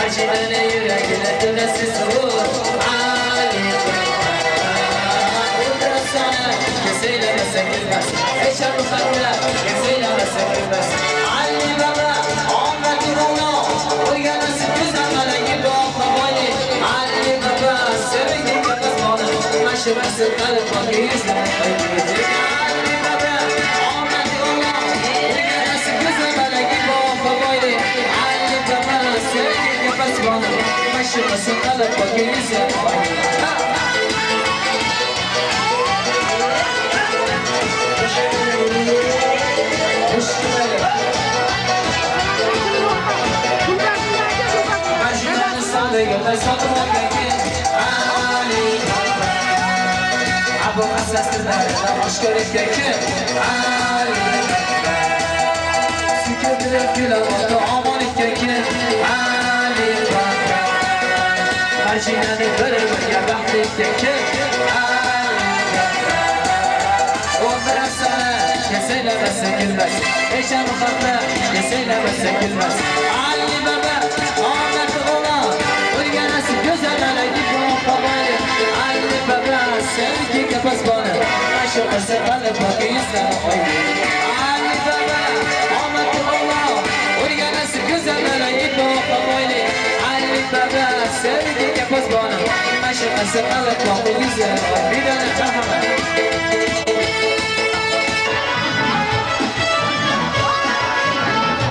Marjinani yuragini to'lasiz so'z Ali Udrasana Kesaylamasa kelmas Hecham muhabbat Kesaylamasa kelmas Ali baba omad yo'lno o'rganasi ko'zdan malagi boqa boyli Ali baba sevgi kapasmoni mashimasi qalb boqi yuzdan Ali baba omad yo'lno o'rganasi ko'zdan malagi boqa boyli Ali baba sevgi kapasmoni mashimasi qalb boqi yuzdan Abu asaslardan boshqalikka kim Ali Sukirdirib kelayotdi omonlikka kim Ali Marjinani bir-biriga baxtlikka kim Ali O'ndirasana kesaylamasa kelmas Hecham muhabbat kesaylamasa kelmas Ali baba omad o'g'lon o'rganasi go'zal malagi boqa boyli Ali baba sevgi kapasmoni mashimasi qalb boqi yuzdan oyli Ali baba omad o'g'lon o'rganasi go'zal malagi boqa boyli Ali baba sevgi kapasmoni mashimasi qalb boqi yuzdan oyli